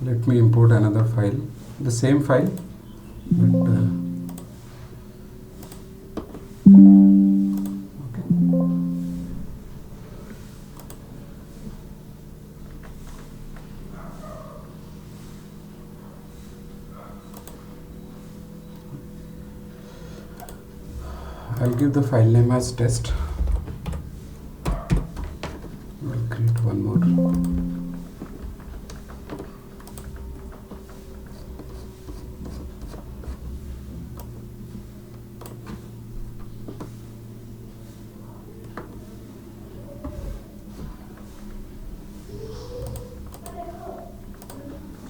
Let me import another file, the same file, but okay. I'll give the file name as test. I'll create one more.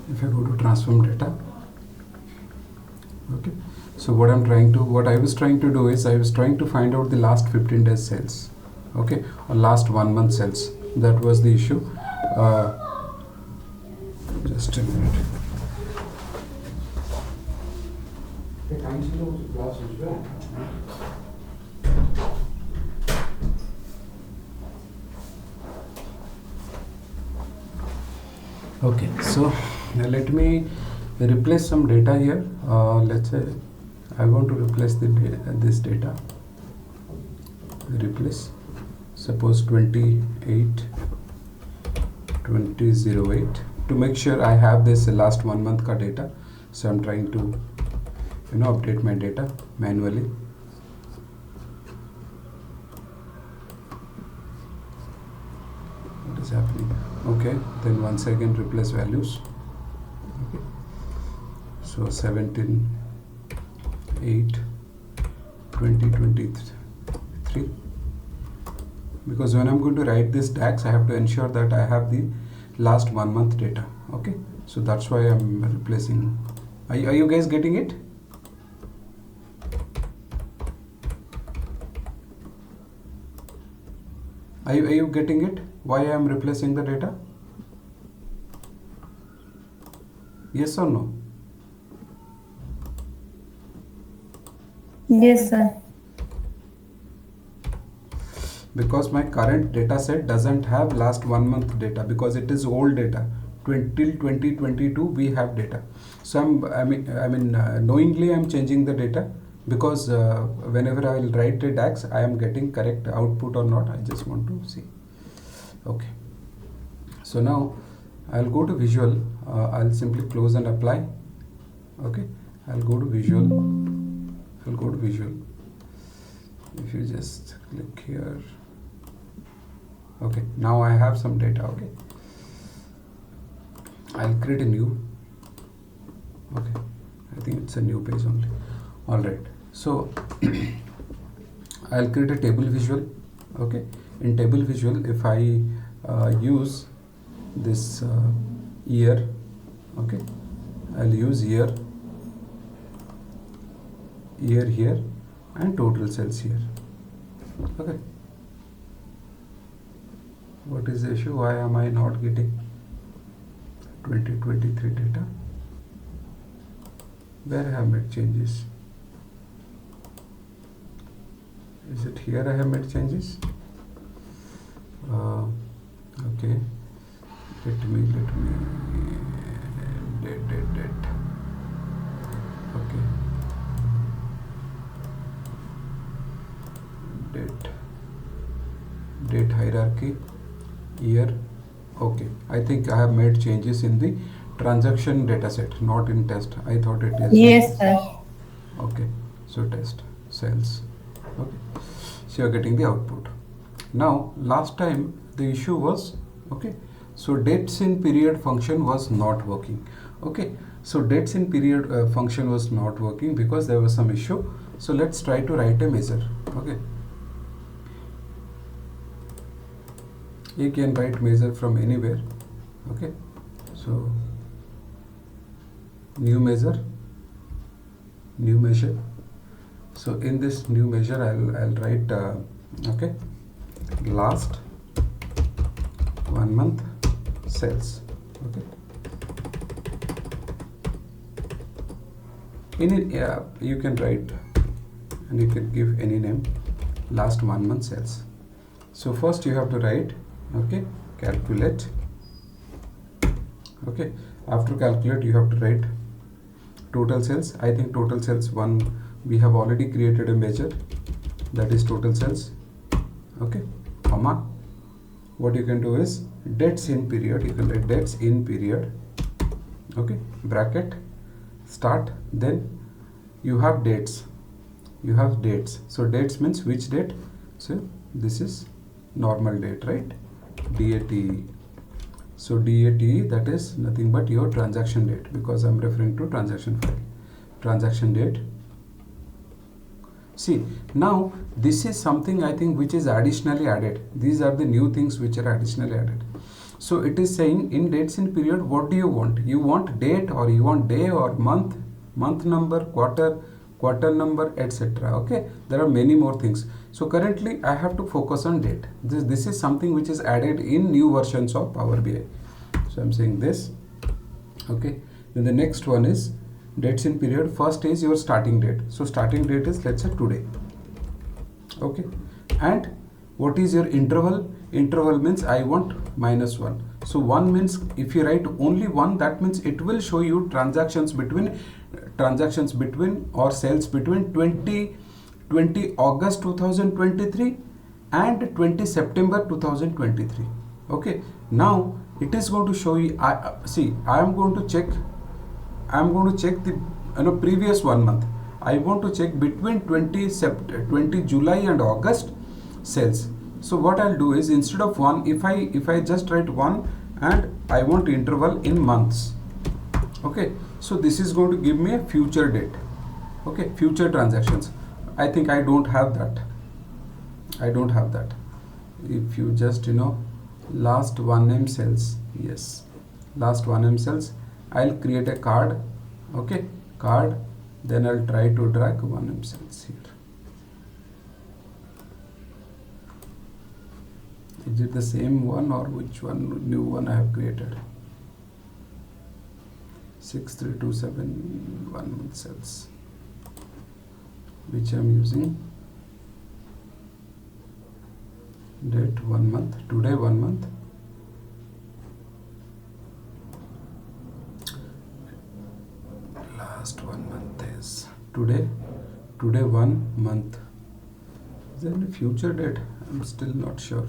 If I go to transform data, okay, so what I was trying to do is I was trying to find out the last 15 days sales, okay, or last 1 month sales. That was the issue. Just a minute. Okay, so now let me replace some data here. Let's say I want to replace this data. Replace, suppose 2008 to make sure I have this last 1 month ka data. So I'm trying to update my data manually. What is happening? Okay, then once again replace values. Okay, so 17/8/2023, because when I'm going to write this DAX, I have to ensure that I have the last 1 month data. Okay, so that's why I'm replacing. Are you guys getting it? Are you getting it? Why I am replacing the data? Yes or no? Yes, sir. Because my current data set doesn't have last 1 month data, because it is old data. Till 2022 we have data. So knowingly I'm changing the data, because whenever I will write the DAX, I am getting correct output or not. I just want to see. Okay, so now I'll go to visual. I'll simply close and apply. Okay, I'll go to visual. If you just click here. Okay, now I have some data. Okay, I'll create a new. Okay, I think it's a new page only. All right, so I'll create a table visual. Okay, in table visual, if I use this year, okay, I'll use year here and total sales here. Okay, what is the issue? Why am I not getting 2023 data? Where I have made changes? Is it here I have made changes? Okay, let me date. Okay, date hierarchy, year. Okay, I think I have made changes in the transaction data set, not in test. I thought it is. Yes, sir. Okay, so test sales. Okay, so you're getting the output. Now last time the issue was, okay, so dates in period function was not working. Okay, so dates in period function was not working because there was some issue. So let's try to write a measure. Okay, you can write measure from anywhere. Okay, so new measure. So in this new measure I'll write okay, last 1 month sales. Okay, in it you can write and you can give any name, last 1 month sales. So first you have to write, okay, calculate, Okay, after calculate you have to write total sales. I think total sales 1 we have already created a measure, that is total sales. Okay, comma, what you can do is dates in period, you can write dates in period. Okay, bracket, start, then you have dates, so dates means which date, so this is normal date, right? DATE. So DATE, that is nothing but your transaction date, because I'm referring to transaction file. Transaction date. See, now this is something I think which is additionally added. These are the new things which are additionally added. So it is saying in dates in period, what do you want? You want date, or you want day, or month, month number, quarter, quarter number, etc. Okay, there are many more things. So currently I have to focus on date. This is something which is added in new versions of Power BI. So I'm saying this. Okay, then the next one is dates in period. First is your starting date. So starting date is, let's say, today. Okay, and what is your interval? Interval means I want -1. So 1 means if you write only 1, that means it will show you transactions between or sales between 20 August 2023 and 20 September 2023. Okay, now it is going to show you. I am going to check the previous 1 month. I want to check between 20 July and August sales. So what I'll do is, instead of 1, if I just write 1 and I want interval in months. Okay, so this is going to give me a future date. Okay, future transactions. I think I don't have that. If you just last 1M sales, yes, last 1M sales, I'll create a card. Okay, card, then I'll try to drag 1M sales here. Is it the same one, or which one, new one I have created? 6327 1 month sales, which I'm using. Date 1 month, today 1 month. Last 1 month is today 1 month. Is there any future date? I'm still not sure.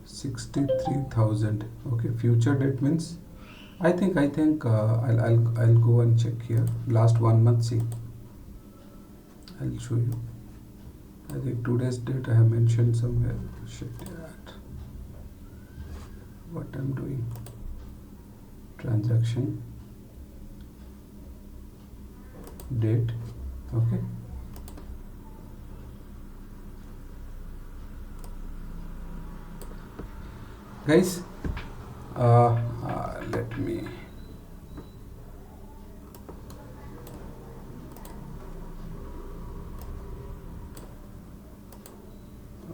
63,000. Okay, future date means I think I'll go and check here. Last 1 month, see, I'll show you. I think today's date I have mentioned somewhere. Shit, what I'm doing. Transaction date. Okay. Guys, let me.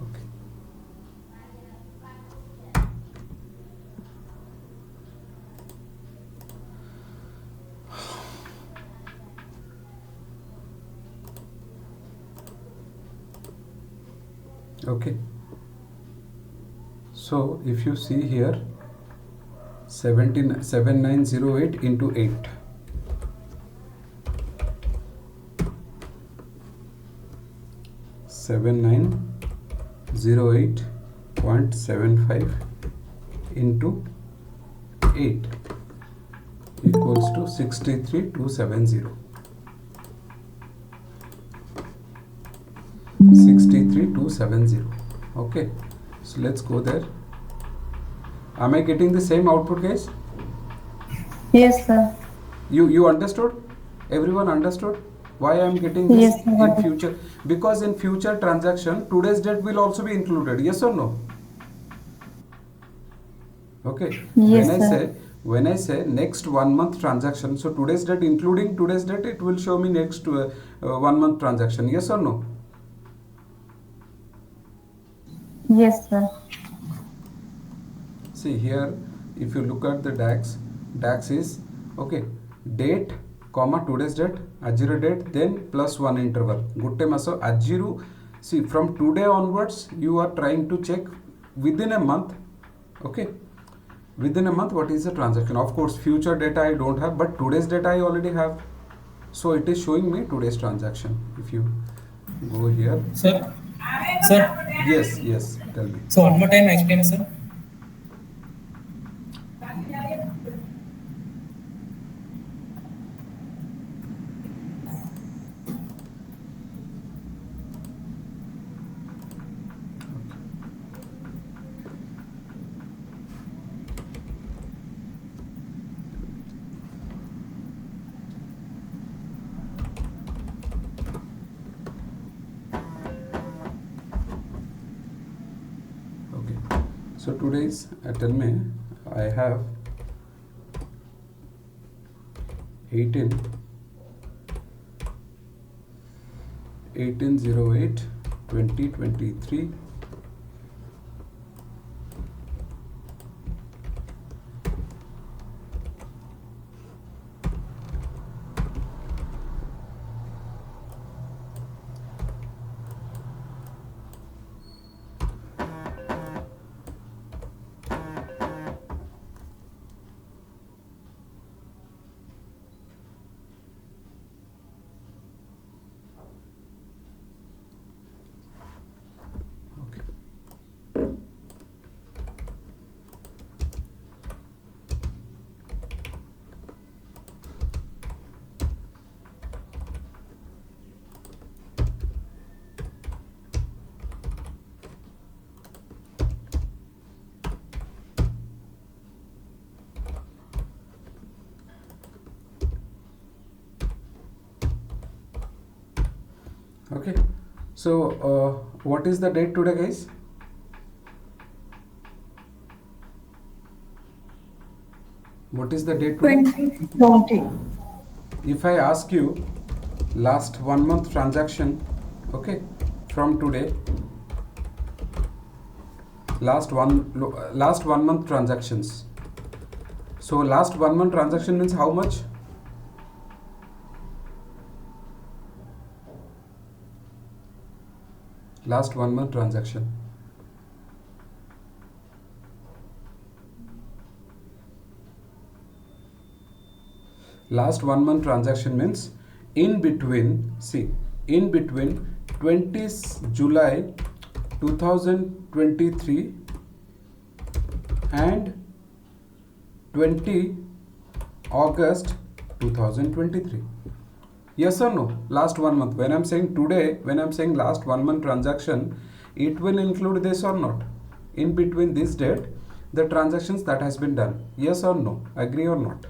Okay. Okay. So if you see here, 7908 into 8. 7908.75 into 8 equals to 63270. 63270. Okay, so let's go there. Am I getting the same output, guys? Yes, sir. You understood? Everyone understood why I am getting this? Yes, sir. In future? Because in future transaction, today's date will also be included. Yes or no? Okay. Yes, sir. When I say next 1 month transaction, so today's date, including today's date, it will show me next 1 month transaction. Yes or no? Yes, sir. See here, if you look at the DAX is, okay, date, comma, today's date, Ajiro date, then +1 interval. Good time. So Ajiro, see, from today onwards, you are trying to check within a month, okay, Within a month, what is the transaction? Of course, future data I don't have, but today's data I already have. So it is showing me today's transaction. If you go here. Sir, sir. Yes, yes, tell me. So one more time explain, sir. Okay. So today's, tell me, I have 18 1808 2023. Okay. Okay. So what is the date today, guys? What is the date today? 2020. If I ask you last 1 month transaction, okay, from today, last one month transactions. So last 1 month transaction means how much? Last 1 month transaction. Last 1 month transaction means in between, see, in between 20th July 2023 and 20 August 2023. Yes or no? Last 1 month. When I'm saying today, when I'm saying last 1 month transaction, it will include this or not? In between this date, the transactions that has been done. Yes or no? Agree or not?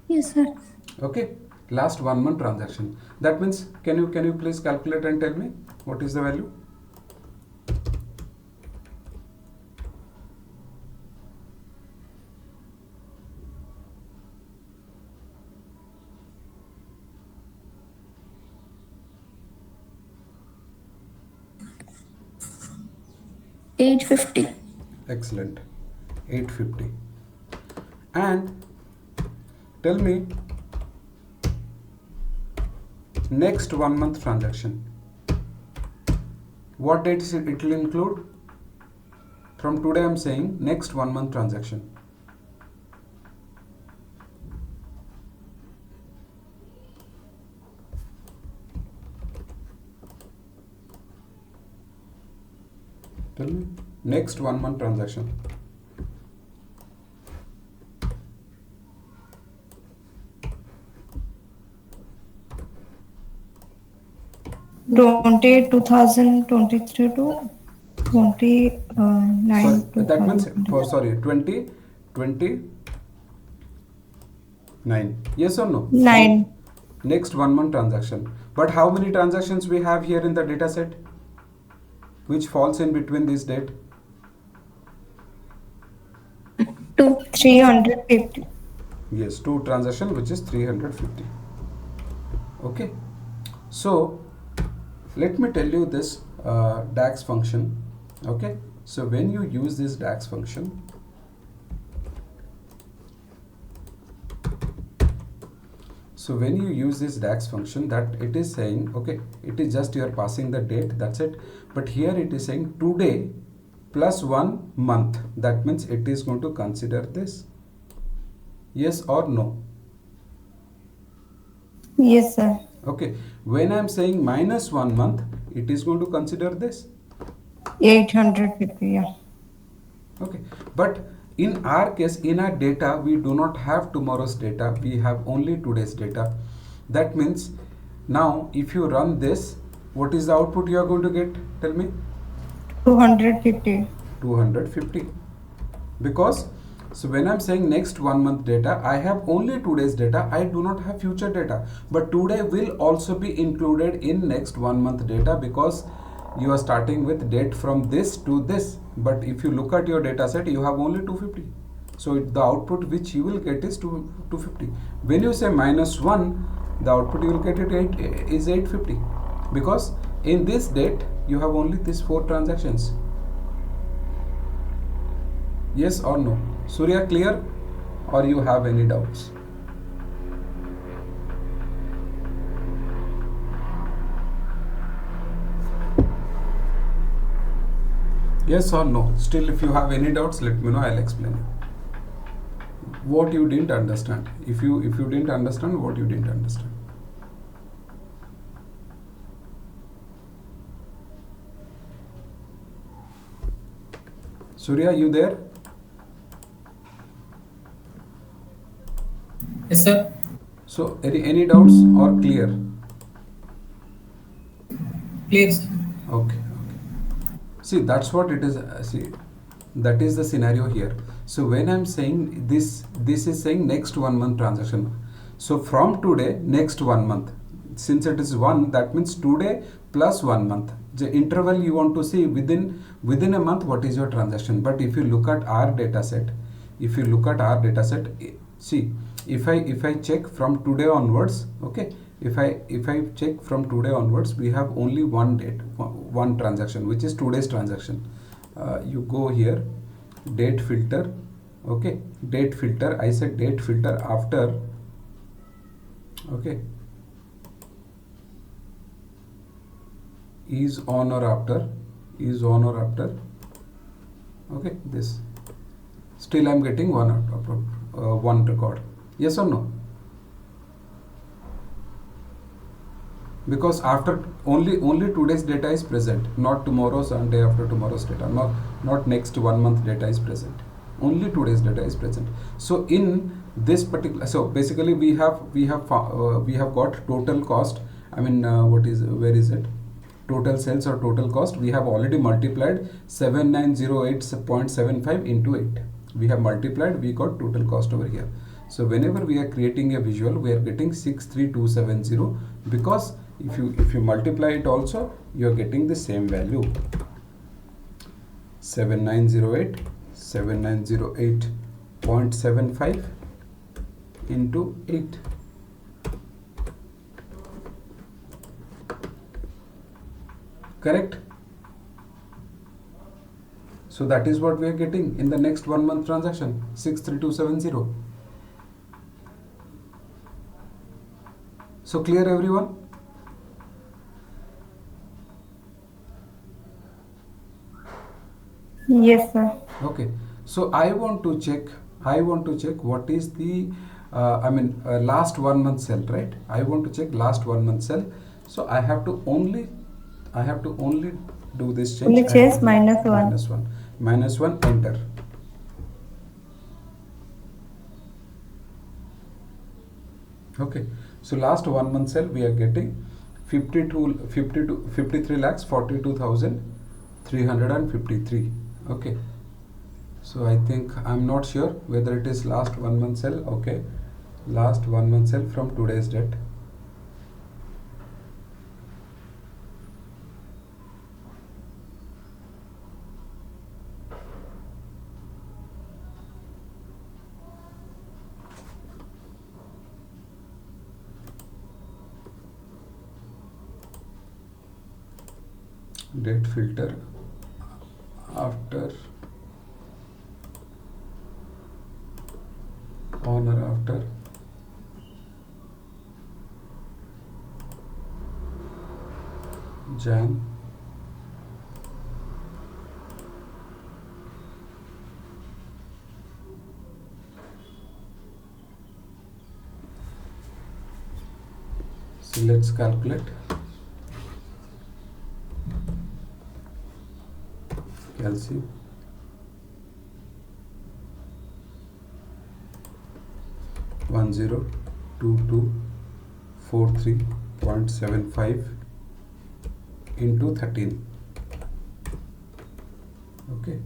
Yes, sir. Okay. Last 1 month transaction. That means, can you please calculate and tell me what is the value? $850. Excellent. 850. And tell me next 1 month transaction. What dates it will include? From today I'm saying next 1 month transaction. Tell me next 1 month transaction. Twenty 2023 to 29 Sorry, that means 2020. 2029. Yes or no? 9. Next 1 month transaction. But how many transactions we have here in the data set which falls in between this date? To 350. Yes, 2 transaction which is 350. Okay. So let me tell you this DAX function. Okay. So when you use this DAX function, So when you use this DAX function, that it is saying, okay, it is just you are passing the date, that's it. But here it is saying today plus 1 month. That means it is going to consider this. Yes or no? Yes, sir. Okay. When I am saying minus 1 month, it is going to consider this. 850, yeah. Okay, but in our case, in our data, we do not have tomorrow's data, we have only today's data. That means now if you run this, what is the output you are going to get? Tell me. 250. 250. Because so when I'm saying next 1 month data, I have only today's data, I do not have future data. But today will also be included in next 1 month data, because you are starting with date from this to this. But if you look at your data set, you have only 250. So the output which you will get is 250. When you say minus 1, the output you will get is 850. Because in this date, you have only these 4 transactions. Yes or no? Surya, clear? Or you have any doubts? Yes or no? Still, if you have any doubts, let me know. I'll explain what you didn't understand. If you didn't understand, what you didn't understand. Surya, you there? Yes, sir. So any doubts or clear? Clear, sir. Okay. See, that's what it is. See, that is the scenario here. So when I'm saying this is saying next 1 month transaction. So from today, next 1 month. Since it is 1, that means today plus 1 month. The interval you want to see within a month, what is your transaction. But if you look at our data set, see, if I check from today onwards, okay, if I check from today onwards, we have only one date, one transaction, which is today's transaction. You go here, date filter, okay, date filter, I said date filter after, okay, is on or after, okay, this. Still I'm getting one record. Yes or no? Because after only today's data is present, not tomorrow's and day after tomorrow's data, not next 1 month data is present. Only today's data is present. So in this particular, so basically we have got total cost. I mean, where is it? Total sales or total cost. We have already multiplied 7908.75 into 8. We have multiplied, we got total cost over here. So whenever we are creating a visual, we are getting 63270, because if you multiply it also, you are getting the same value, 7908.75 into 8. Correct? So that is what we are getting in the next 1 month transaction, 63270. So clear, everyone? Yes, sir. Okay. So I want to check what is the last 1 month cell, right? I want to check last 1 month cell. So I have to only do this change. Only change -1. Minus 1, enter. Okay. So last 1 month cell, we are getting 53 lakhs 42,353. Okay. So I think, I'm not sure whether it is last 1 month cell. Okay. Last 1 month cell from today's date. Date filter after, on or after, Jan, so let's calculate. Calcium 102243.75 into 13. Okay.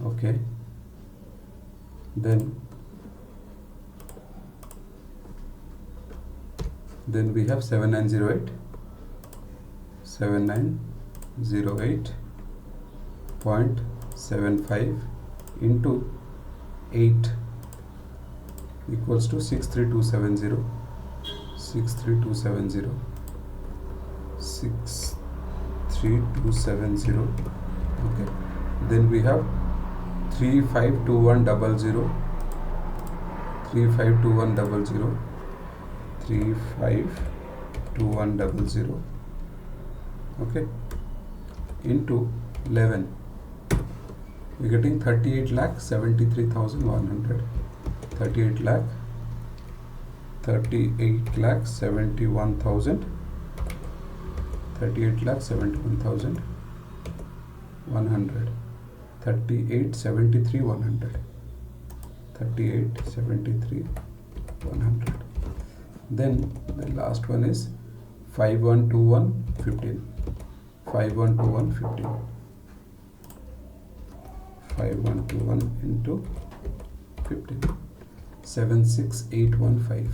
Okay. Then we have 7908.75 into 8 equals to 63270. 63270. Okay. Then we have 352100. 352100. 352100. Okay, into 11, we're getting 38,73,100. 38,71,000. 38,71,100. 38,73,100. 38,73,100. Then the last one is 512115. 512115. 5121 into 15. 76815.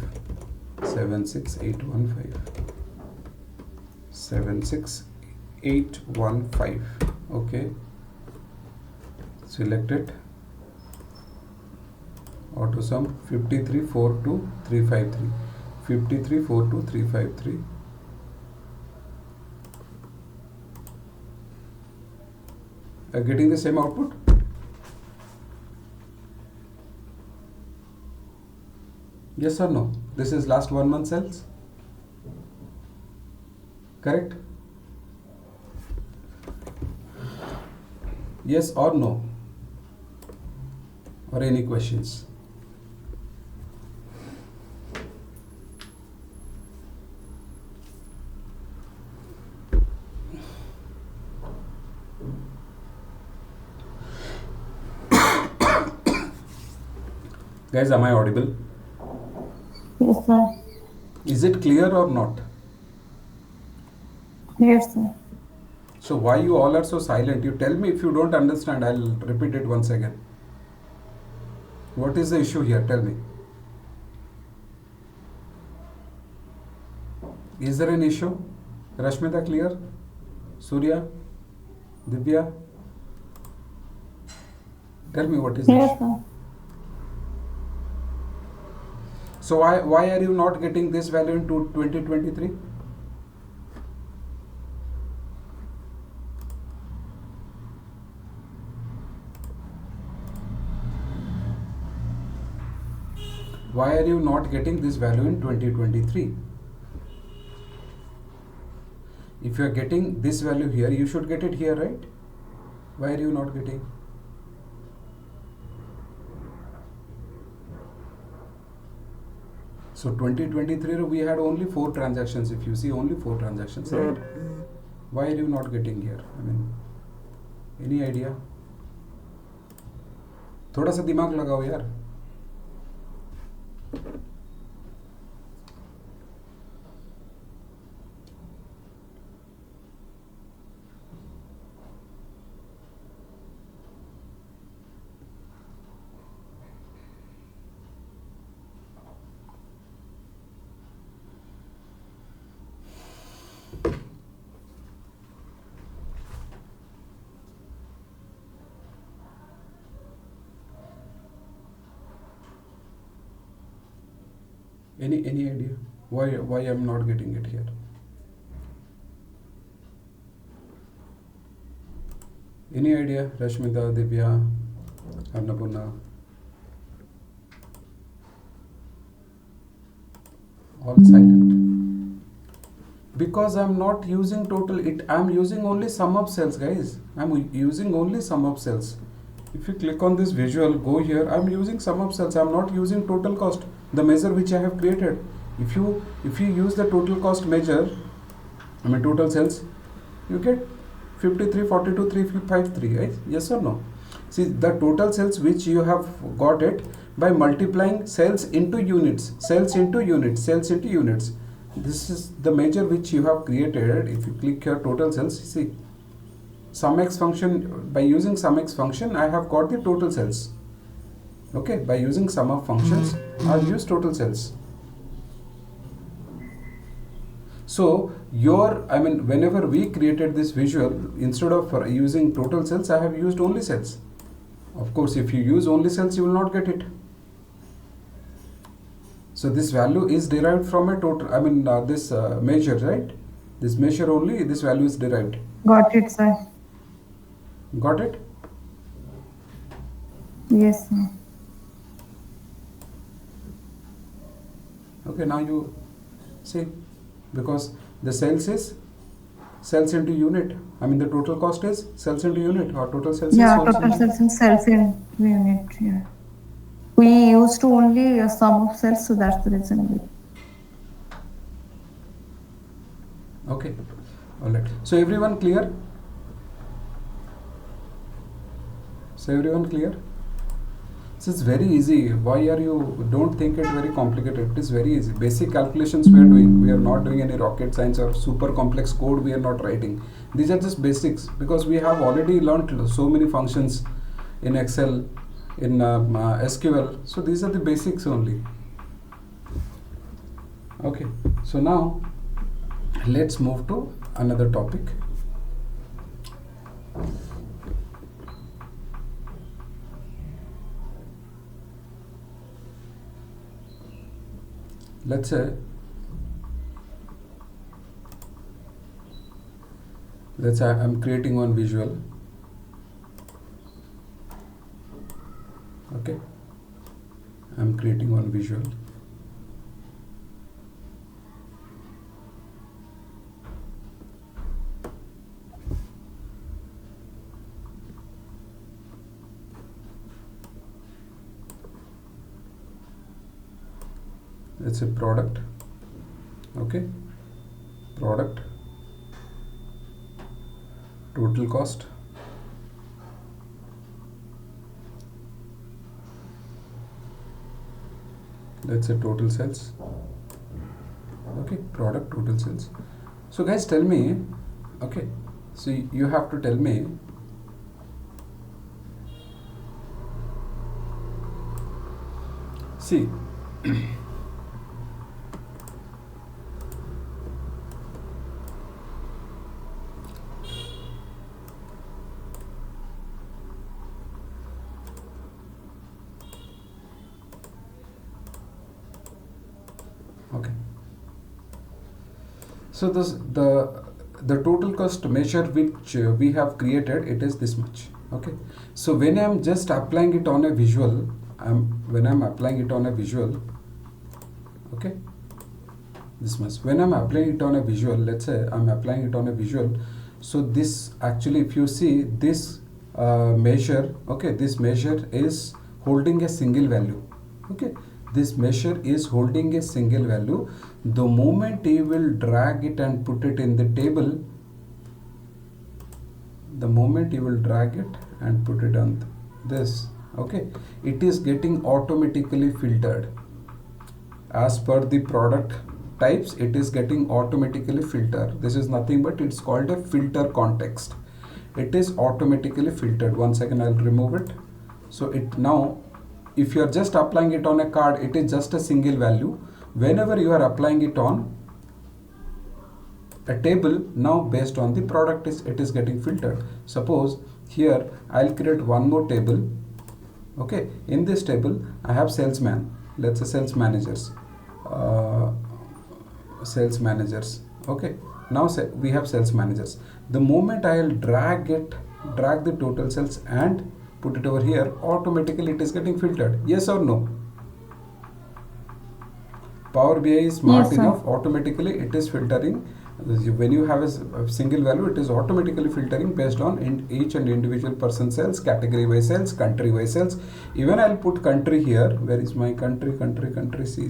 76815. 76815. Okay. Select it. Auto sum 53,42353. 53,42353. Are getting the same output? Yes or no? This is last 1 month cells. Correct? Yes or no? Or any questions? Guys, am I audible? Yes, sir. Is it clear or not? Yes, sir. So why you all are so silent? You tell me if you don't understand. I'll repeat it once again. What is the issue here? Tell me. Is there an issue? Rashmita, clear? Surya? Divya? Tell me what is the Yes, issue. sir. So why are you not getting this value in 2023? Why are you not getting this value in 2023? If you are getting this value here, you should get it here, right? Why are you not getting? So 2023 we had only 4 transactions. If you see, only 4 transactions, right? Why are you not getting here? I mean, any idea? थोड़ा सा दिमाग लगाओ यार. Any idea why I'm not getting it here? Any idea? Rashmita, Divya, Annapurna? All silent. Because I'm not using total, I'm using only sum of cells, guys. I'm using only sum of cells. If you click on this visual, go here, I'm using sum of cells. I'm not using total cost, the measure which I have created. If you use the total cost measure, total cells, you get 53, 42, 353, right? Yes or no? See, the total cells which you have got it by multiplying cells into units, cells into units, cells into units. This is the measure which you have created. If you click here total cells, see, sum x function, by using sum x function I have got the total cells. Okay, by using sum of functions I have used total cells. So whenever we created this visual, instead of using total cells, I have used only cells. Of course, if you use only cells, you will not get it. So this value is derived from a total, this measure, right? This measure only, this value is derived. Got it, sir. Got it? Yes, sir. Okay, now you see, because the cells is cells into unit. The total cost is cells into unit, or total cells Yeah, is total cells in cells in unit. Yeah. We used to only a sum of cells, so that's the reason. Okay, all right. So everyone clear? So everyone clear? So it's very easy. Why are you, don't think it very complicated. It is very easy. Basic calculations we are doing. We are not doing any rocket science or super complex code we are not writing. These are just basics, because we have already learned so many functions in Excel, in SQL. So these are the basics only. Okay, so now let's move to another topic. Let's say I'm creating one visual. Okay, I'm creating one visual. It's a product. Okay, product, total cost, let's say total sales. Okay, product, total sales. So guys, tell me, okay, so you have to tell me, see, okay, so the total cost measure which we have created, it is this much. Okay, so when I'm just applying it on a visual, when I'm applying it on a visual, okay, this much. When I'm applying it on a visual, let's say I'm applying it on a visual, so this actually, if you see this measure, okay, this measure is holding a single value. Okay, this measure is holding a single value. The moment you will drag it and put it in the table, the moment you will drag it and put it on this, okay, it is getting automatically filtered as per the product types. It is getting automatically filtered. This is nothing but it's called a filter context. It is automatically filtered. 1 second, I'll remove it. So it now, if you are just applying it on a card, it is just a single value. Whenever you are applying it on a table, now based on the product, it is getting filtered. Suppose here I'll create one more table. Okay, in this table I have salesman, let's say sales managers, okay, now we have sales managers. The moment I'll drag it drag the total cells and put it over here, automatically it is getting filtered. Yes or no? Power BI is smart Yes, sir. enough, automatically it is filtering. When you have a single value, it is automatically filtering based on each and individual person cells, category wise cells, country wise cells. Even I'll put country here. Where is my country? C.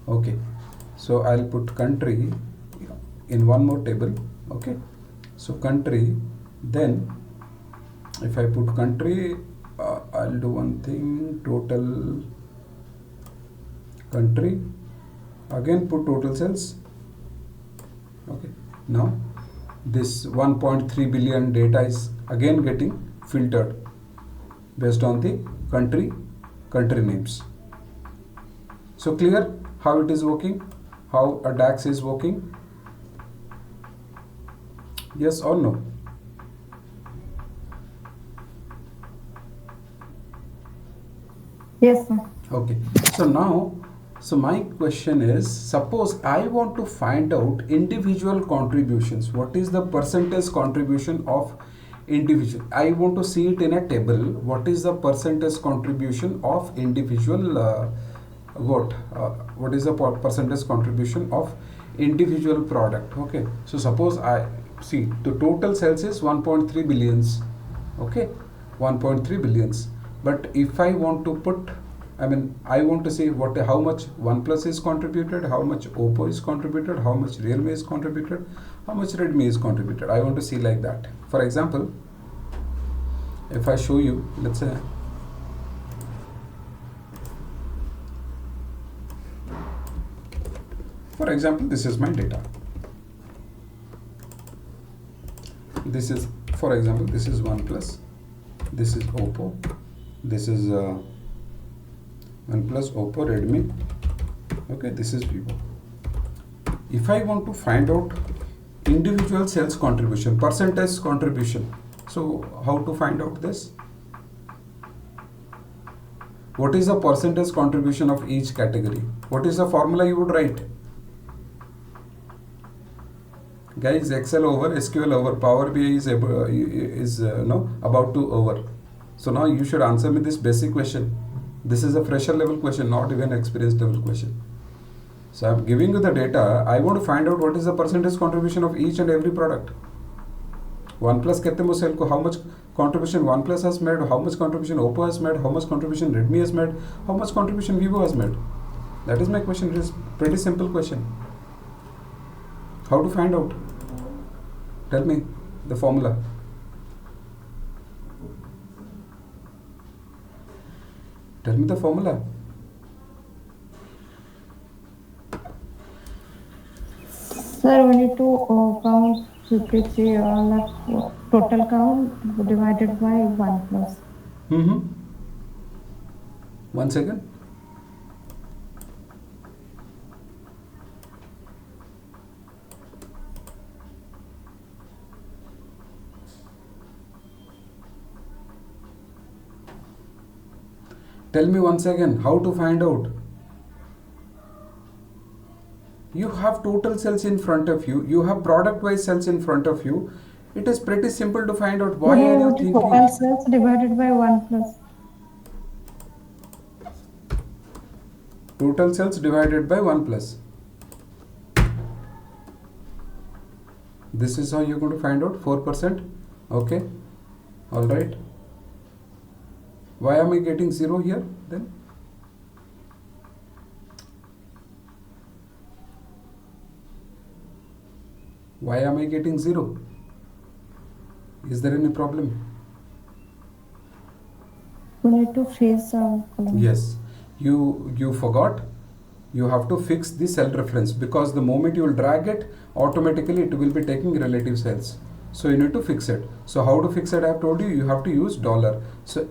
Okay, so I'll put country in one more table. Okay, so country, then if I put country, I'll do one thing, total country, again put total cells. Okay, now this 1.3 billion data is again getting filtered based on the country names. So clear how it is working, how a DAX is working? Yes or no? Yes, sir. Okay, so now, so my question is, suppose I want to find out individual contributions. What is the percentage contribution of individual? I want to see it in a table. What is the percentage contribution of individual what is the percentage contribution of individual product? Okay, so suppose I see the total sales is 1.3 billions. Okay, 1.3 billions. But if I want to put, I want to see how much OnePlus is contributed, how much Oppo is contributed, how much Realme is contributed, how much Redmi is contributed. I want to see like that. For example, if I show you, let's say, for example, this is my data. This is, for example, this is OnePlus, this is Oppo, this is OnePlus, Oppo, Redmi. Okay, this is Vivo. If I want to find out individual sales contribution, percentage contribution, so how to find out this? What is the percentage contribution of each category? What is the formula you would write? Guys, Excel over, SQL over, Power BI is about to over. So now you should answer me this basic question. This is a fresher level question, not even experienced level question. So I'm giving you the data. I want to find out what is the percentage contribution of each and every product. OnePlus कितने में cell को, how much contribution OnePlus has made, how much contribution Oppo has made, how much contribution Redmi has made, how much contribution Vivo has made. That is my question. It is pretty simple question. How to find out? Tell me the formula. Tell me the formula. Sir, we need to count CPC like total count divided by 1+. Mm-hmm. 1 second. Tell me once again how to find out. You have total sales in front of you. You have product wise sales in front of you. It is pretty simple to find out. Why are you thinking? Total sales divided by 1+. Total sales divided by 1+. This is how you're going to find out 4%. Okay. All right. Why am I getting 0 here then? Why am I getting 0? Is there any problem? We need to face column. Yes. You forgot. You have to fix the cell reference, because the moment you will drag it, automatically it will be taking relative cells. So you need to fix it. So how to fix it? I have told you. You have to use $. So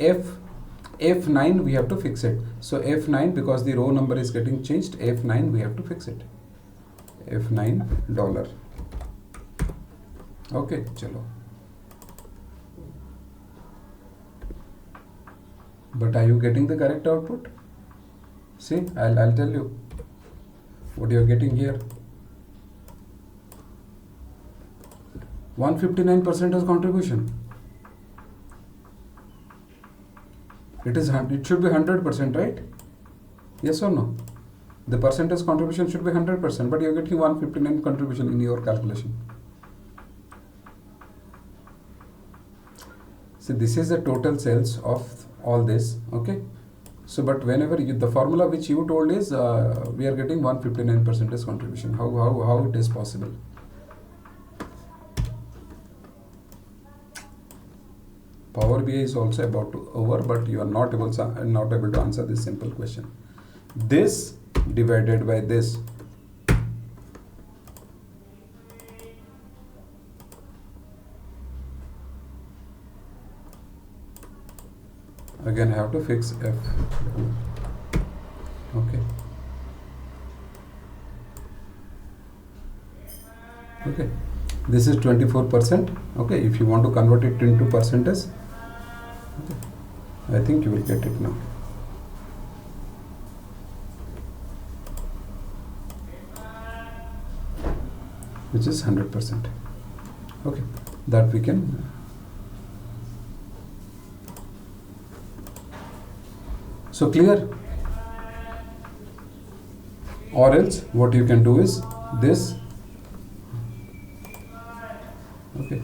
F9 we have to fix it. So F9, because the row number is getting changed, F9 we have to fix it. F9 $. Okay, chalo. But are you getting the correct output? See, I'll tell you what you're getting here. 159% as contribution. It should be 100%, right? Yes or no? The percentage contribution should be 100%, but you're getting 159 contribution in your calculation. See, this is the total sales of all this, okay? So, but whenever the formula which you told is we are getting 159% contribution. How it is possible? Power BI is also about to over, but you are not able to answer this simple question. This divided by this. Again, I have to fix F. Okay. Okay. This is 24%. Okay. If you want to convert it into percentage, okay, I think you will get it now. Which is 100%. Okay. That we can. So clear? Or else what you can do is this, okay,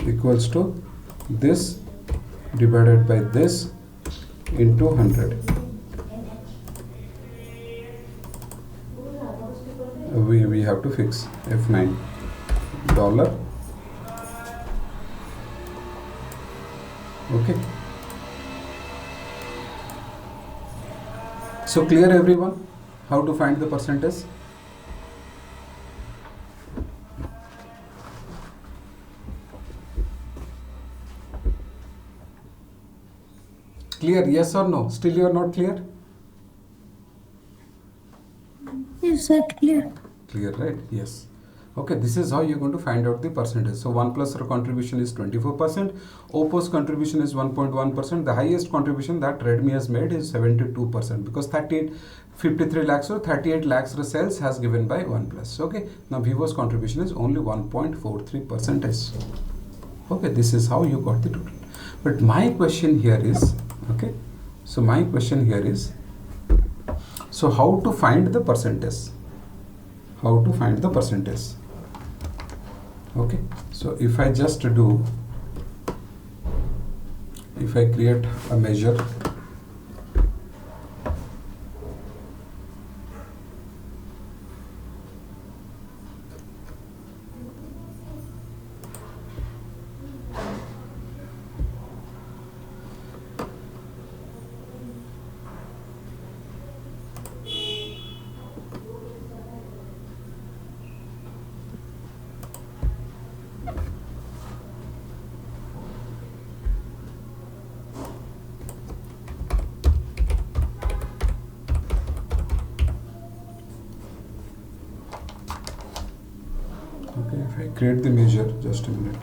equals to this divided by this into 100. We have to fix F9 dollar. Okay. So clear everyone? How to find the percentage? Clear? Yes or no? Still you are not clear? Yes, sir, clear. Clear, right? Yes. Okay, this is how you're going to find out the percentage. So 1 plus contribution is 24%. Oppo's contribution is 1.1%. The highest contribution that Redmi has made is 72% because 53 lakhs or 38 lakhs sales has given by 1 plus. Okay. Now Vivo's contribution is only 1.43%. Okay, this is how you got the total. But my question here is, okay, so my question here is, so how to find the percentage? How to find the percentage? Okay, so if I just do, if I create a measure, okay, if I create the measure, just a minute.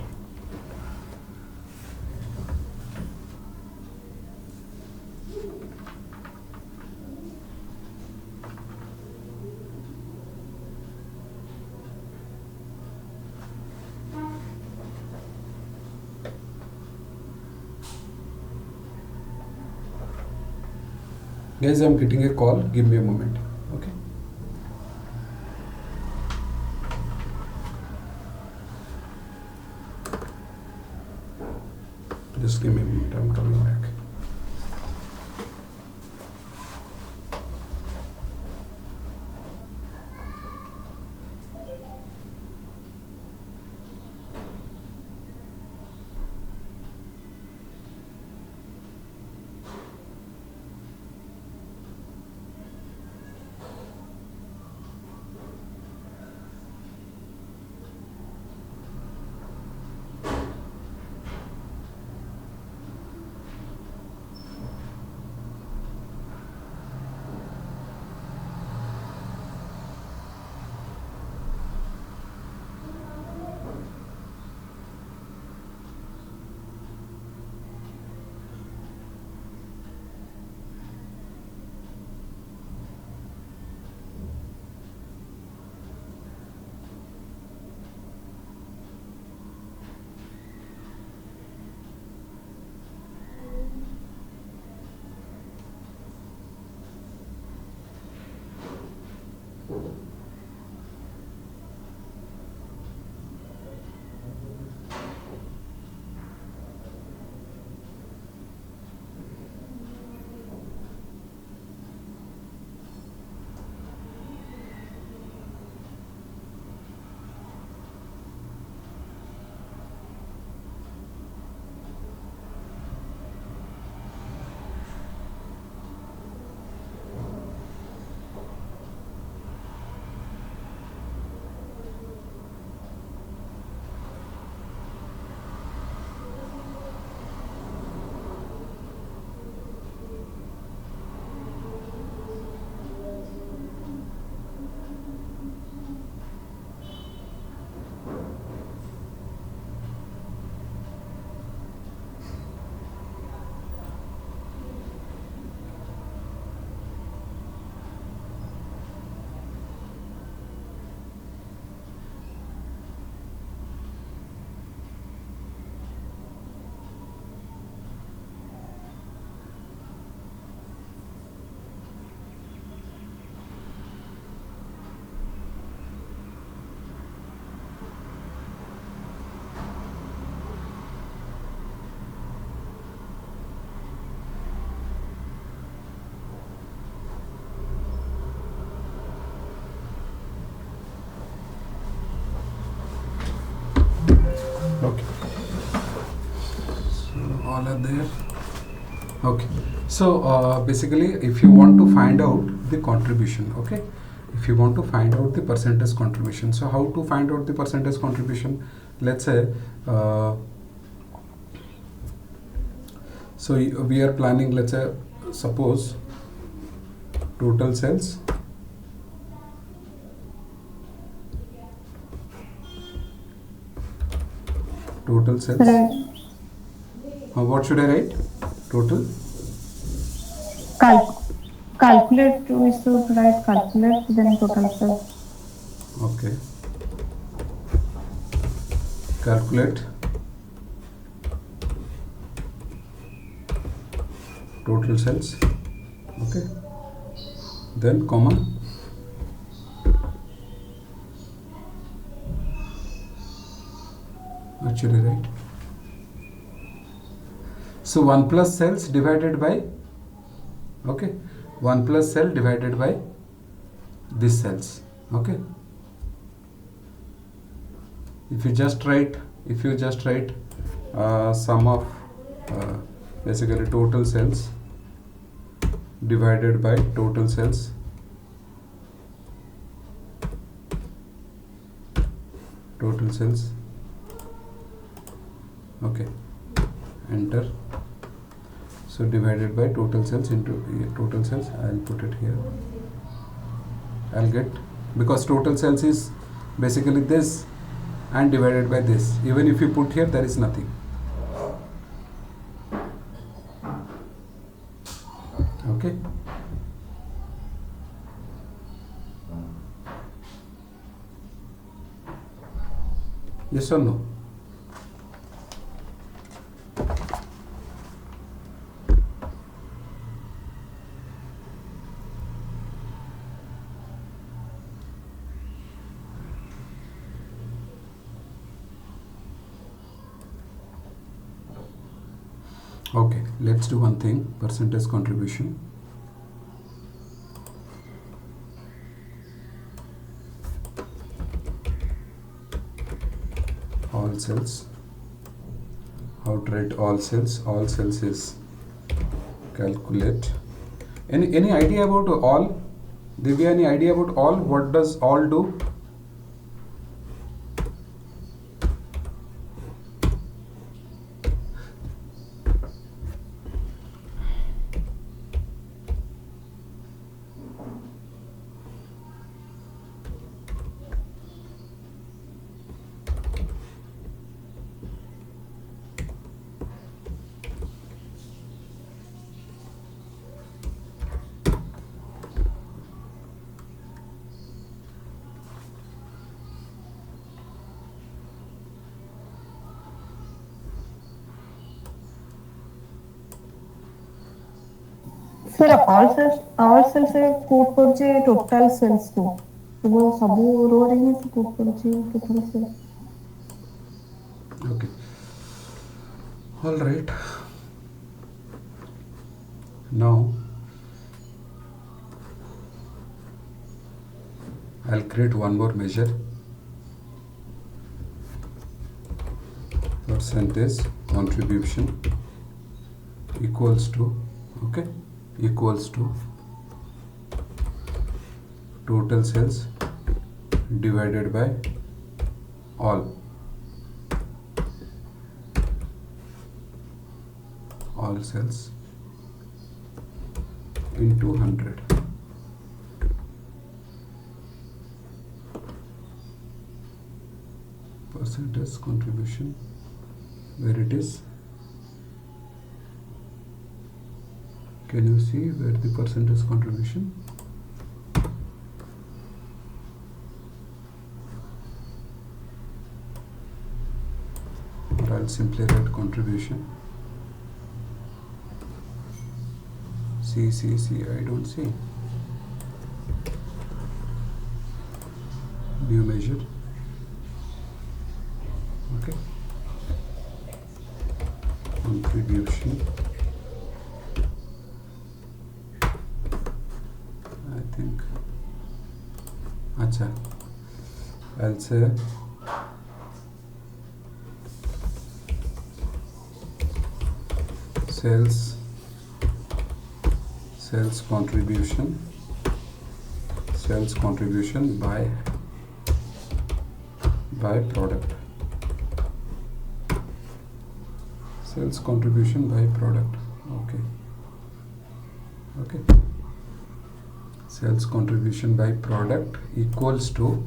Guys, I'm getting a call. Give me a moment. Okay. Just give me a minute. I'm coming back. Okay, so all are there. Okay, so basically if you want to find out the contribution, okay, if you want to find out the percentage contribution, so how to find out the percentage contribution? Let's say so we are planning, let's say, suppose total sales, Sir, what should I write? Total cal calculate, we should write calculate, then total sales. okay, calculate total sales, okay, then comma, actually right, so 1 plus sales divided by, okay, 1 plus cell divided by this cells, okay. If you just write sum of basically total cells divided by total cells, okay, enter, so divided by total cells into total cells, I'll put it here, I'll get, because total cells is basically this and divided by this, even if you put here there is nothing, okay. Yes or no? Okay, let's do one thing, percentage contribution. All cells, how to write all cells is calculate. Any idea about all? Divya, any idea about all? What does all do? Sir, all cells से code करुचे total cells को, तो वो सबू रो रही है तो code करुचे total cells. Okay, all right, now I'll create one more measure, percentage contribution equals to, okay, equals to total sales divided by all cells into 100. Percentage contribution, where it is? Can you see where the percentage contribution? Or I'll simply write contribution. See, I don't see. New measure. Okay. Contribution. I think. Acha. I'll say sales contribution by product. Sales contribution by product. Okay. Sales contribution by product equals to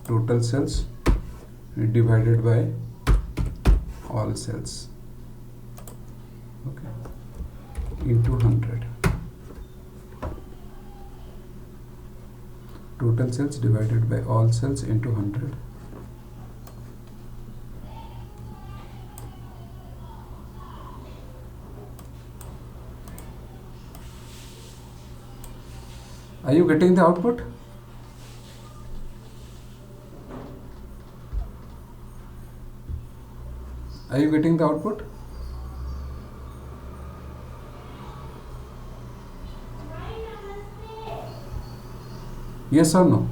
total sales divided by all sales. Okay. Into 100. Total sales divided by all sales into 100. Are you getting the output? Are you getting the output? Yes or no?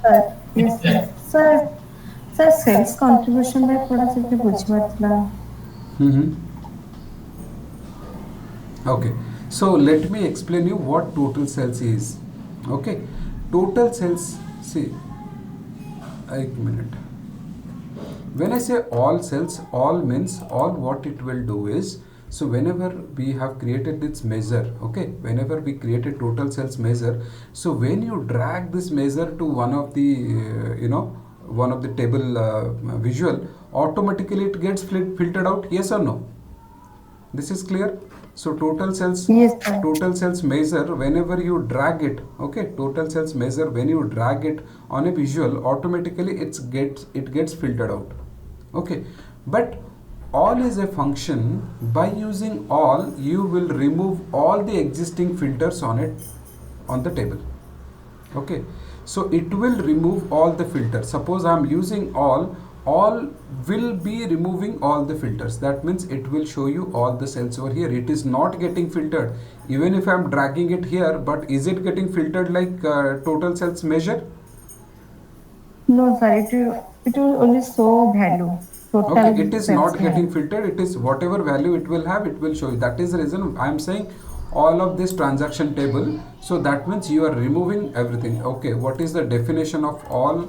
Sir, yes, sir. Sir, sales contribution by product से बुझिपारला. Okay, so let me explain you what total sales is. Okay, total sales, see, a minute. When I say all sales, all means all, what it will do is, so whenever we have created this measure, okay, whenever we create a total sales measure, so when you drag this measure to one of the one of the table visual, automatically it gets filtered out. Yes or no? This is clear. So total sales, Yes, sir. total sales measure, whenever you drag it, okay, total sales measure, when you drag it on a visual, automatically it gets filtered out. Okay, but all is a function. By using all, you will remove all the existing filters on it, on the table. Okay, so it will remove all the filters. Suppose I am using all will be removing all the filters. That means it will show you all the cells over here. It is not getting filtered even if I am dragging it here, but is it getting filtered like total sales measure? No, sir. It will only show value. Total Okay, it is sales not value. getting filtered. It is whatever value it will have, it will show you. That is the reason I am saying all of this transaction table. So that means you are removing everything. Okay, what is the definition of all?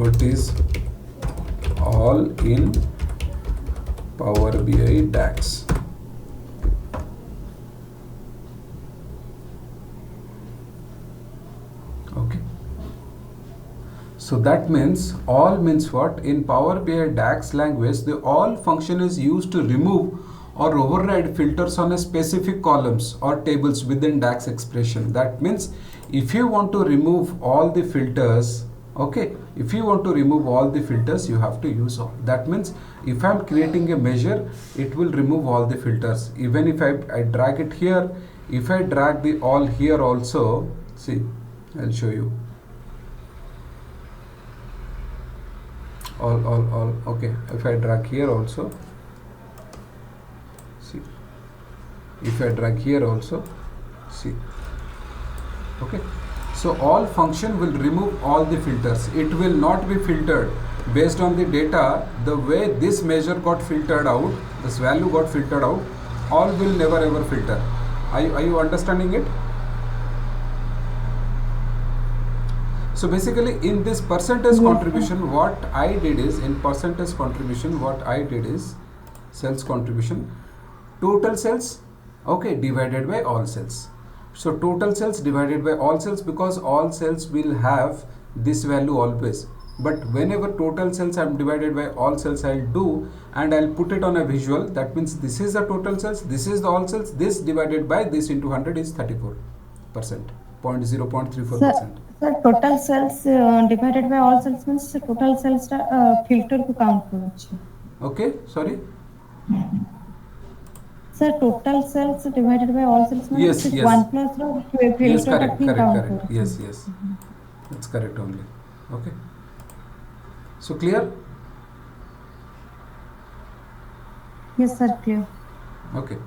What is all in Power BI DAX? Okay. So that means all means what? In Power BI DAX language, the all function is used to remove or override filters on a specific columns or tables within DAX expression. That means if you want to remove all the filters, okay, if you want to remove all the filters, you have to use all. That means if I am creating a measure, it will remove all the filters. Even if I drag it here, if I drag the all here also, see, I'll show you. All, okay. If I drag here also, see. If I drag here also, see. Okay. So all function will remove all the filters. It will not be filtered based on the data. The way this measure got filtered out, this value got filtered out, all will never ever filter. Are you understanding it? So basically in this percentage contribution, what I did is, sales contribution, total sales, okay, divided by all sales. So total sales divided by all sales, because all sales will have this value always. But whenever total sales I am divided by all sales, I'll do, and I'll put it on a visual. That means this is the total sales, this is the all sales, this divided by this into 100 is 34%, 0.34%. Sir, total sales divided by all sales means total sales filter to count करूँ. Okay, sorry. Sir, total sales divided by all sales means Yes. 1 plus filter Yes, correct. count. Yes. That's correct only. Okay. So clear? Yes, sir, clear. Okay.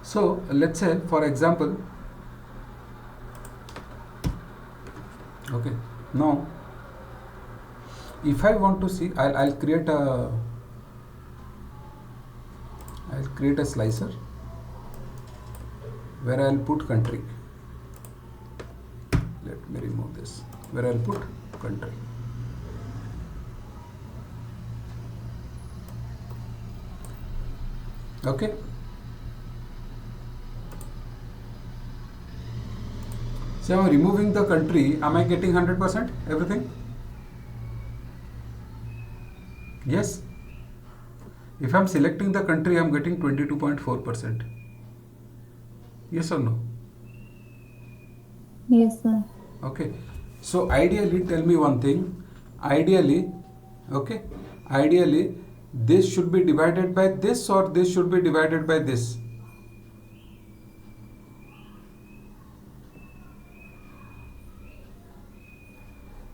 So let's say, for example, Okay, now if I want to see, I'll create a slicer where I'll put country. Let me remove this, where I'll put country. Okay, so I'm removing the country. Am I getting 100% everything? Yes. If I'm selecting the country, I'm getting 22.4%. Yes or no? Yes, sir. Okay, so ideally, tell me one thing. Ideally, okay, ideally, this should be divided by this, or this should be divided by this.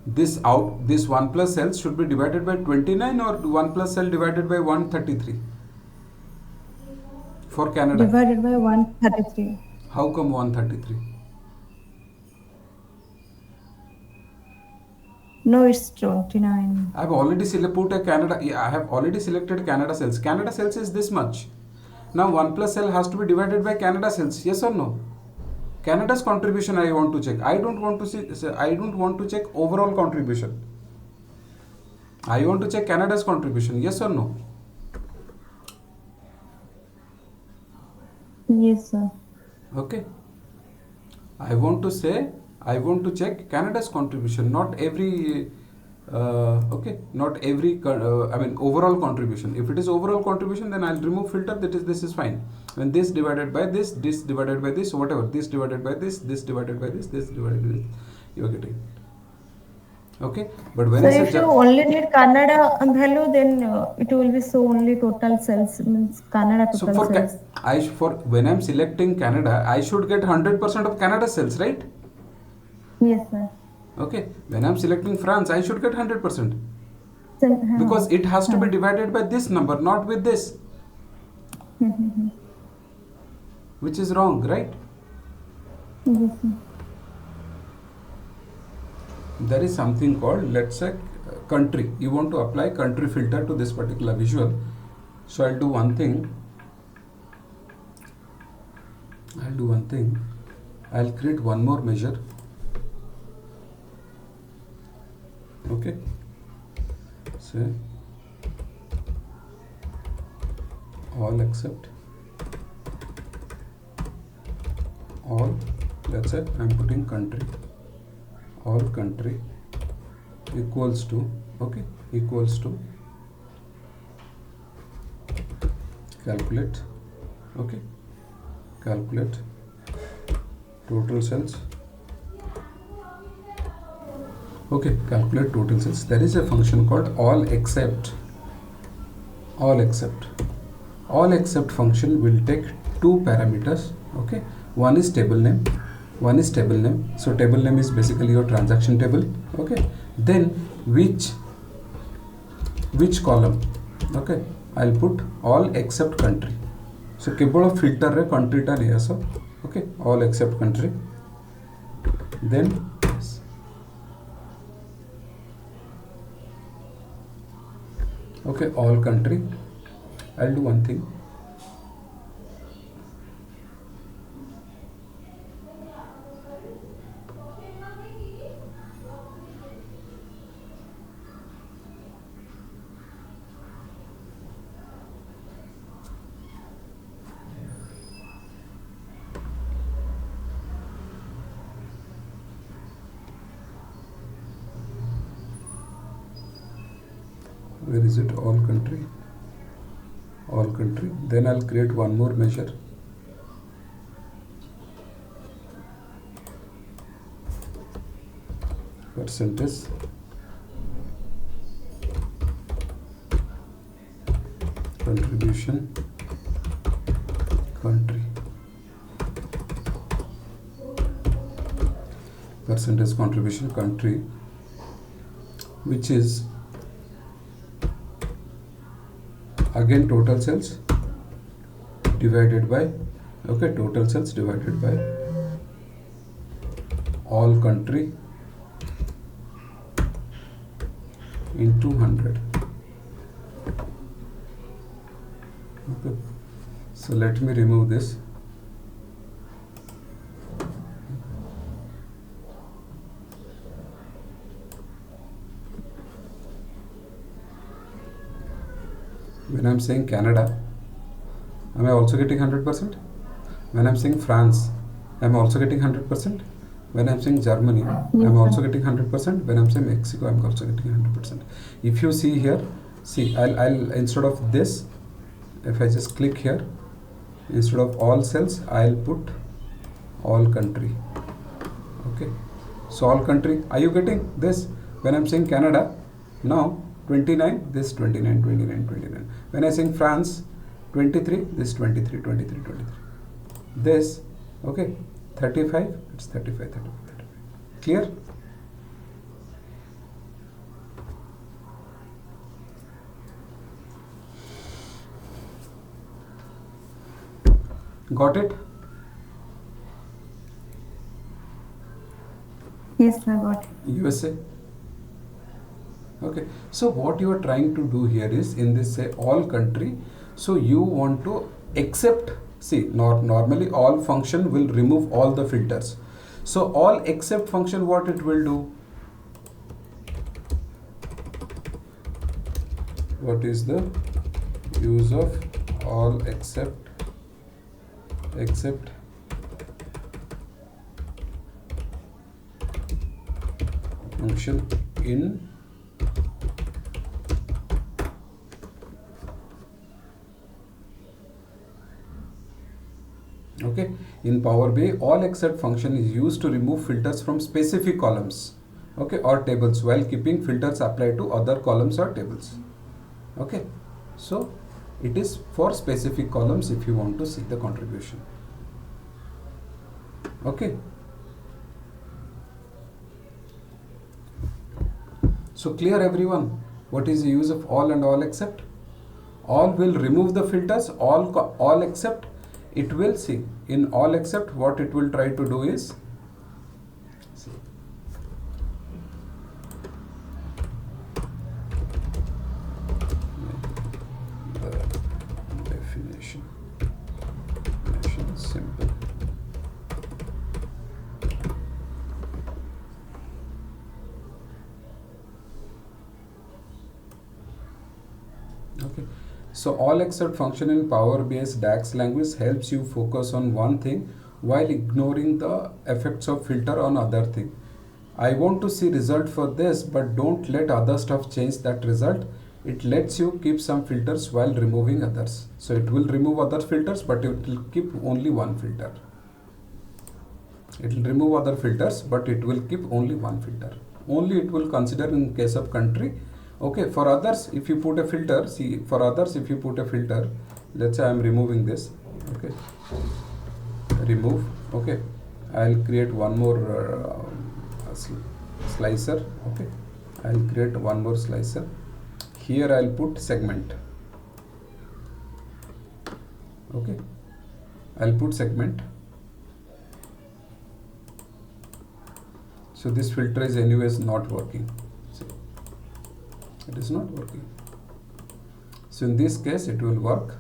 This 1 plus cell should be divided by 29, or 1 plus cell divided by 133 for Canada. Divided by 133. How come 133? No, it's 29. I have already put a Canada. I have already selected Canada cells. Canada cells is this much. Now 1 plus cell has to be divided by Canada cells. Yes or no? Canada's contribution I want to check. I don't want to see. I don't want to check overall contribution. I want to check Canada's contribution. Yes or no? Yes, sir. Okay. I want to check Canada's contribution, not every. Okay, not every. I mean overall contribution. If it is overall contribution, then I'll remove filter. This is fine. When this divided by this divided by this, whatever, this divided by this divided by this divided by this, you are getting. Okay, but when So I say if you only need Canada value, then it will be so only total cells, means Canada so total cells. when I'm selecting Canada, I should get 100% of Canada cells, right? Yes, sir. Okay, when I'm selecting France, I should get 100% So, because it has to be divided by this number, not with this, which is wrong, right? yes, sir. There is something called, let's say, country. You want to apply country filter to this particular visual. So I'll do one thing. I'll create one more measure. Okay. Say all except all. Let's say I'm putting country. All country equals to, okay, equals to calculate, okay, calculate total cells. Okay, calculate total cells. There is a function called all except. All except function will take two parameters. Okay, one is table name. So table name is basically your transaction table. Okay, then which column? Okay, I'll put all except country. So केवल filter रे country टा नहीं ऐसा. Okay, all except country. Then okay, all country. I'll do one thing. Where is it? All country. Then I'll create one more measure. Percentage contribution country. Percentage contribution country, which is again total cells divided by, okay, total cells divided by all country into 100. Okay. So let me remove this. When I'm saying Canada, am I also getting 100%? When I'm saying France, I'm also getting 100%. When I'm saying Germany, I'm also getting 100%. When I'm saying Mexico, I'm also getting 100%. If you see here, see, I'll instead of this, if I just click here, instead of all cells, I'll put all country. Okay, so all country, are you getting this? When I'm saying Canada, now 29, this 29, 29, 29. When I saying France, 23, this 23, 23, 23. This, okay, 35, it's 35, 35, 35. Clear? Got it? Yes, I got it. USA. Okay, so what you are trying to do here is in this say all country, so you want to accept, see, normally all function will remove all the filters. So all except function, what it will do? What is the use of all except function in okay, in Power BI, all except function is used to remove filters from specific columns, okay, or tables while keeping filters applied to other columns or tables. Okay, so it is for specific columns if you want to see the contribution. Okay, so clear everyone, what is the use of all and all except? All will remove the filters, all except it will see in all except what it will try to do is see, the definition simple. Okay, so all except function in Power BI's DAX language helps you focus on one thing while ignoring the effects of filter on other thing. I want to see result for this, but don't let other stuff change that result. It lets you keep some filters while removing others. So it will remove other filters, but it will keep only one filter. It will remove other filters, but it will keep only one filter. Only it will consider in case of country. Okay, for others, if you put a filter, see, for others, if you put a filter, let's say I am removing this, okay, remove, okay, I'll create one more slicer, okay, I'll create one more slicer, here I'll put segment, okay, I'll put segment, so this filter is anyways not working. See, it is not working. So in this case it will work.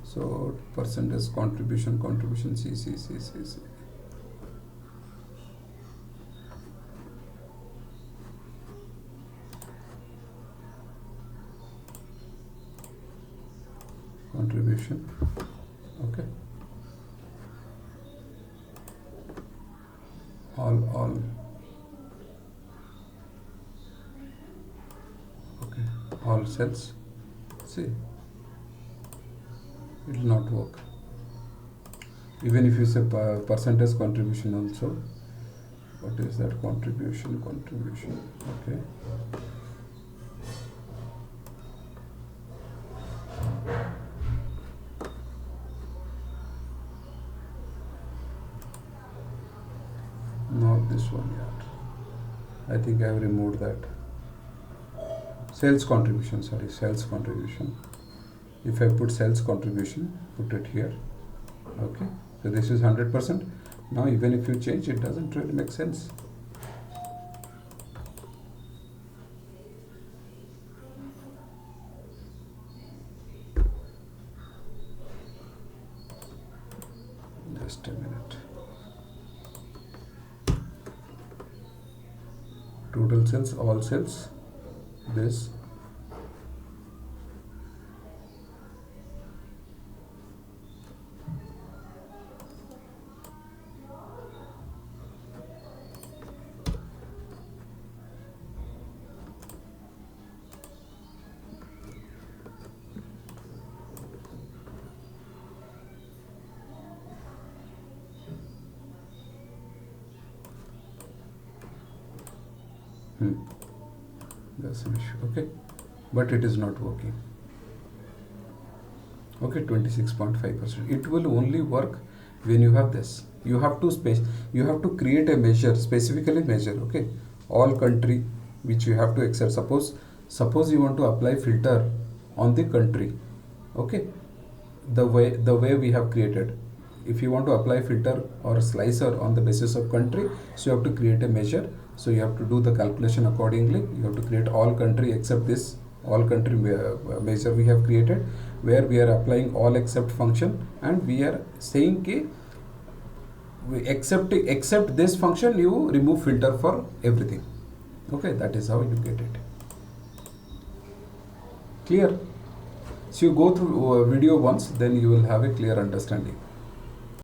So percentage contribution C. Contribution, okay, all okay, all cells, see, it will not work. Even if you say percentage contribution also, what is that? Contribution, okay, not this one yet. I think I have removed that. Sales contribution, sorry, sales contribution. If I put sales contribution, put it here. Okay, so this is 100%. Now even if you change, it doesn't really make sense. total cells, all cells, this. That's an issue. Okay, but it is not working. Okay, 26.5%. It will only work when you have this. You have to you have to create a measure, specifically measure. Okay, all country which you have to accept. Suppose you want to apply filter on the country. Okay, the way we have created. If you want to apply filter or slicer on the basis of country, so you have to create a measure. So you have to do the calculation accordingly. You have to create all country except this all country measure we have created, where we are applying all except function, and we are saying कि we except this function you remove filter for everything. Okay, that is how you get it. Clear? So you go through video once, then you will have a clear understanding.